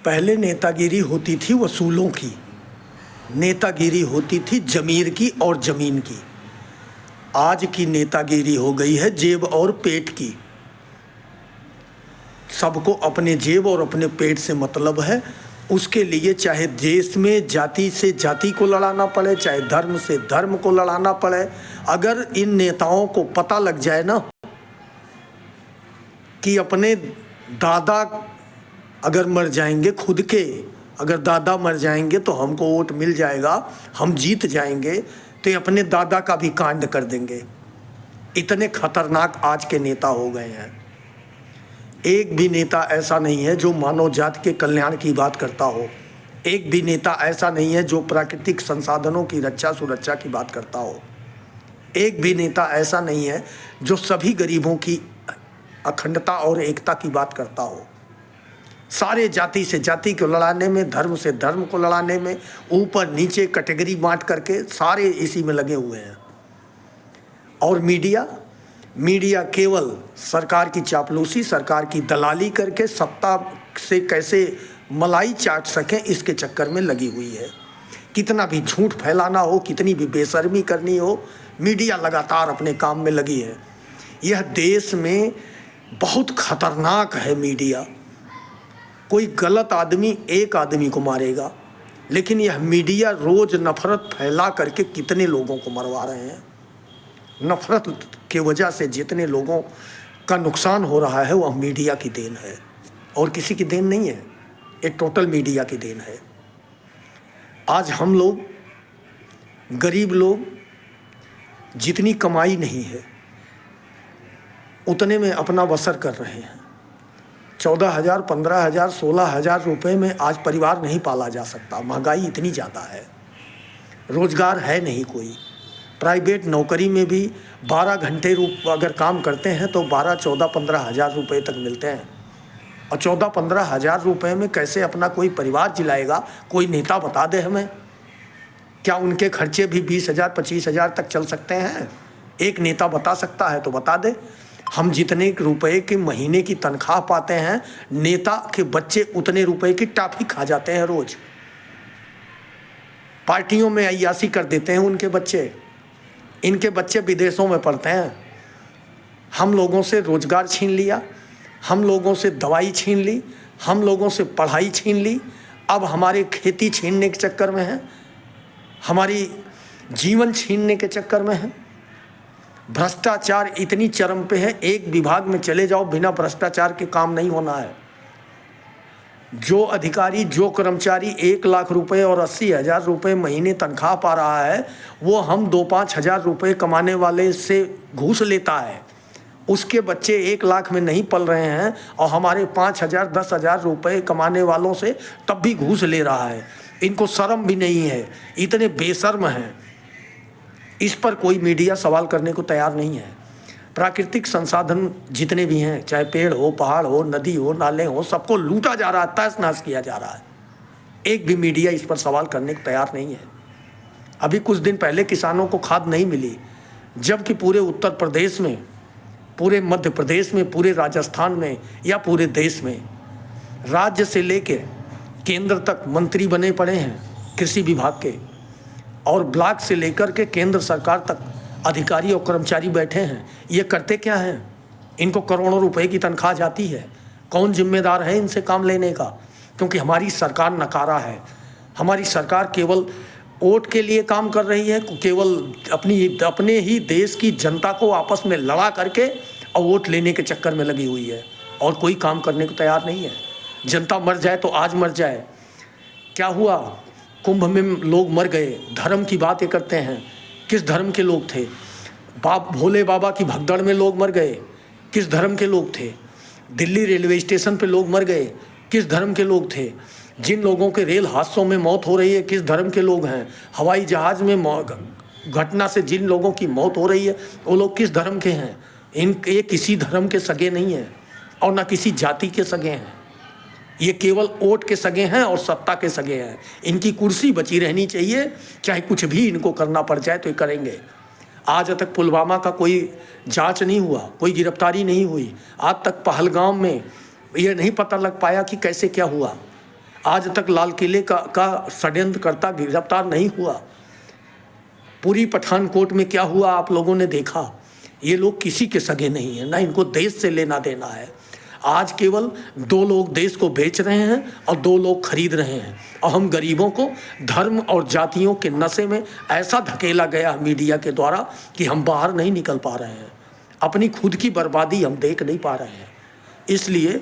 पहले नेतागिरी होती थी वसूलों की, नेतागिरी होती थी जमीर की और ज़मीन की। आज की नेतागिरी हो गई है जेब और पेट की। सबको अपने जेब और अपने पेट से मतलब है। उसके लिए चाहे देश में जाति से जाति को लड़ाना पड़े, चाहे धर्म से धर्म को लड़ाना पड़े। अगर इन नेताओं को पता लग जाए ना कि अपने दादा अगर मर जाएंगे, खुद के अगर दादा मर जाएंगे तो हमको वोट मिल जाएगा, हम जीत जाएंगे, तो ये अपने दादा का भी कांड कर देंगे। इतने खतरनाक आज के नेता हो गए हैं। एक भी नेता ऐसा नहीं है जो मानव जाति के कल्याण की बात करता हो। एक भी नेता ऐसा नहीं है जो प्राकृतिक संसाधनों की रक्षा सुरक्षा की बात करता हो। एक भी नेता ऐसा नहीं है जो सभी गरीबों की अखंडता और एकता की बात करता हो। सारे जाति से जाति को लड़ाने में, धर्म से धर्म को लड़ाने में, ऊपर नीचे कैटेगरी बांट करके सारे इसी में लगे हुए हैं। और मीडिया केवल सरकार की चापलूसी, सरकार की दलाली करके सत्ता से कैसे मलाई चाट सकें, इसके चक्कर में लगी हुई है। कितना भी झूठ फैलाना हो, कितनी भी बेशर्मी करनी हो, मीडिया लगातार अपने काम में लगी है। यह देश में बहुत खतरनाक है मीडिया। कोई गलत आदमी एक आदमी को मारेगा, लेकिन यह मीडिया रोज नफरत फैला करके कितने लोगों को मरवा रहे हैं। नफरत के वजह से जितने लोगों का नुकसान हो रहा है वह मीडिया की देन है, और किसी की देन नहीं है। ये टोटल मीडिया की देन है। आज हम लोग गरीब लोग, जितनी कमाई नहीं है उतने में अपना बसर कर रहे हैं। 14,000, 15,000, 16,000 रुपये में आज परिवार नहीं पाला जा सकता। महंगाई इतनी ज़्यादा है, रोज़गार है नहीं कोई। प्राइवेट नौकरी में भी 12 घंटे अगर काम करते हैं तो 12, 14, 15,000 रुपये तक मिलते हैं। और 14, 15,000 रुपये में कैसे अपना कोई परिवार जिलाएगा, कोई नेता बता दे हमें। क्या उनके खर्चे भी 20,000, 25,000 तक चल सकते हैं? एक नेता बता सकता है तो बता दे। हम जितने रुपए की महीने की तनख्वाह पाते हैं, नेता के बच्चे उतने रुपए की टॉफी खा जाते हैं रोज। पार्टियों में अय्यासी कर देते हैं उनके बच्चे। इनके बच्चे विदेशों में पढ़ते हैं। हम लोगों से रोजगार छीन लिया, हम लोगों से दवाई छीन ली, हम लोगों से पढ़ाई छीन ली। अब हमारे खेती छीनने के चक्कर में है, हमारी जीवन छीनने के चक्कर में है। भ्रष्टाचार इतनी चरम पे है, एक विभाग में चले जाओ, बिना भ्रष्टाचार के काम नहीं होना है। जो अधिकारी, जो कर्मचारी 1 लाख रुपए और 80,000 रुपये महीने तनख्वाह पा रहा है, वो हम 2-5 हज़ार रुपये कमाने वाले से घूस लेता है। उसके बच्चे 1 लाख में नहीं पल रहे हैं और हमारे 5,000, 10,000 रुपये कमाने वालों से तब भी घूस ले रहा है। इनको शर्म भी नहीं है, इतने बेशर्म हैं। इस पर कोई मीडिया सवाल करने को तैयार नहीं है। प्राकृतिक संसाधन जितने भी हैं, चाहे पेड़ हो, पहाड़ हो, नदी हो, नाले हो, सबको लूटा जा रहा है, तहस नहस किया जा रहा है। एक भी मीडिया इस पर सवाल करने को तैयार नहीं है। अभी कुछ दिन पहले किसानों को खाद नहीं मिली, जबकि पूरे उत्तर प्रदेश में, पूरे मध्य प्रदेश में, पूरे राजस्थान में या पूरे देश में राज्य से लेके केंद्र तक मंत्री बने पड़े हैं कृषि विभाग के, और ब्लॉक से लेकर के केंद्र सरकार तक अधिकारी और कर्मचारी बैठे हैं। ये करते क्या हैं? इनको करोड़ों रुपए की तनख्वाह जाती है। कौन जिम्मेदार है इनसे काम लेने का? क्योंकि हमारी सरकार नकारा है। हमारी सरकार केवल वोट के लिए काम कर रही है, केवल अपने ही देश की जनता को आपस में लड़ा करके और वोट लेने के चक्कर में लगी हुई है, और कोई काम करने को तैयार नहीं है। जनता मर जाए तो आज मर जाए। क्या हुआ? कुंभ में लोग मर गए। धर्म की बात ये करते हैं, किस धर्म के लोग थे? भोले बाबा की भगदड़ में लोग मर गए, किस धर्म के लोग थे? दिल्ली रेलवे स्टेशन पे लोग मर गए, किस धर्म के लोग थे? जिन लोगों के रेल हादसों में मौत हो रही है, किस धर्म के लोग हैं? हवाई जहाज में घटना से जिन लोगों की मौत हो रही है, वो लोग किस धर्म के हैं? ये किसी धर्म के सगे नहीं हैं और न किसी जाति के सगे हैं। ये केवल वोट के सगे हैं और सत्ता के सगे हैं। इनकी कुर्सी बची रहनी चाहिए, चाहे कुछ भी इनको करना पड़ जाए तो ये करेंगे। आज तक पुलवामा का कोई जांच नहीं हुआ, कोई गिरफ्तारी नहीं हुई। आज तक पहलगाम में ये नहीं पता लग पाया कि कैसे क्या हुआ। आज तक लाल किले का षड्यंत्रकर्ता गिरफ्तार नहीं हुआ। पूरी पठानकोट में क्या हुआ आप लोगों ने देखा। ये लोग किसी के सगे नहीं है, ना इनको देश से लेना देना है। आज केवल 2 लोग देश को बेच रहे हैं और 2 लोग खरीद रहे हैं, और हम गरीबों को धर्म और जातियों के नशे में ऐसा धकेला गया मीडिया के द्वारा कि हम बाहर नहीं निकल पा रहे हैं। अपनी खुद की बर्बादी हम देख नहीं पा रहे हैं। इसलिए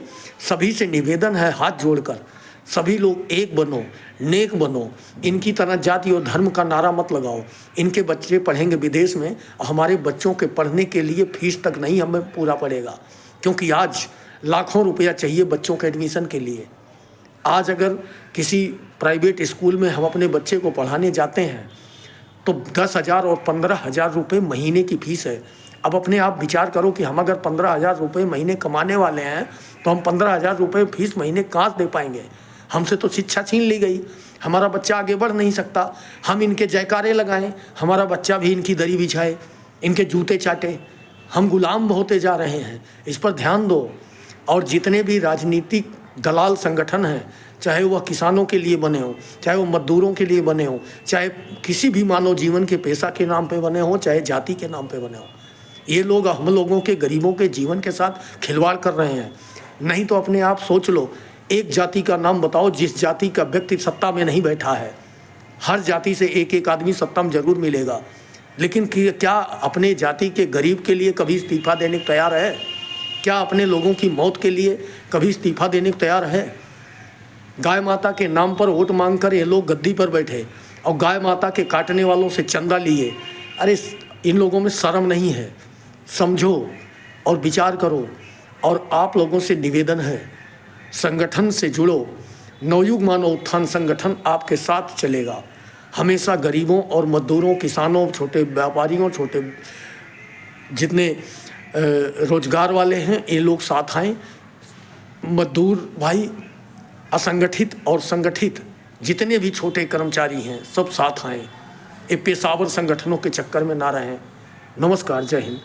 सभी से निवेदन है, हाथ जोड़कर सभी लोग एक बनो, नेक बनो। इनकी तरह जाति और धर्म का नारा मत लगाओ। इनके बच्चे पढ़ेंगे विदेश में, हमारे बच्चों के पढ़ने के लिए फीस तक नहीं हमें पूरा पड़ेगा, क्योंकि आज लाखों रुपया चाहिए बच्चों के एडमिशन के लिए। आज अगर किसी प्राइवेट स्कूल में हम अपने बच्चे को पढ़ाने जाते हैं तो 10,000 और 15,000 रुपये महीने की फ़ीस है। अब अपने आप विचार करो कि हम अगर 15,000 रुपये महीने कमाने वाले हैं तो हम 15,000 रुपये फीस महीने कहाँ से दे पाएंगे। हमसे तो शिक्षा छीन ली गई, हमारा बच्चा आगे बढ़ नहीं सकता। हम इनके जयकारे लगाएं, हमारा बच्चा भी इनकी दरी बिछाए, इनके जूते चाटे। हम गुलाम होते जा रहे हैं, इस पर ध्यान दो। और जितने भी राजनीतिक दलाल संगठन हैं, चाहे वह किसानों के लिए बने हों, चाहे वो मजदूरों के लिए बने हों, चाहे किसी भी मानव जीवन के पेशा के नाम पे बने हों, चाहे जाति के नाम पे बने हों, ये लोग हम लोगों के गरीबों के जीवन के साथ खिलवाड़ कर रहे हैं। नहीं तो अपने आप सोच लो, एक जाति का नाम बताओ जिस जाति का व्यक्ति सत्ता में नहीं बैठा है। हर जाति से एक एक आदमी सत्ता में जरूर मिलेगा, लेकिन क्या अपने जाति के गरीब के लिए कभी इस्तीफा देने को तैयार है? क्या अपने लोगों की मौत के लिए कभी इस्तीफा देने को तैयार है? गाय माता के नाम पर वोट मांगकर ये लोग गद्दी पर बैठे और गाय माता के काटने वालों से चंदा लिए। अरे इन लोगों में शर्म नहीं है। समझो और विचार करो। और आप लोगों से निवेदन है, संगठन से जुड़ो। नवयुग मानव उत्थान संगठन आपके साथ चलेगा हमेशा। गरीबों और मजदूरों, किसानों, छोटे व्यापारियों, छोटे जितने रोजगार वाले हैं, ये लोग साथ आएँ। मजदूर भाई, असंगठित और संगठित जितने भी छोटे कर्मचारी हैं, सब साथ आएँ। ये पेशावर संगठनों के चक्कर में ना रहें। नमस्कार, जय हिंद।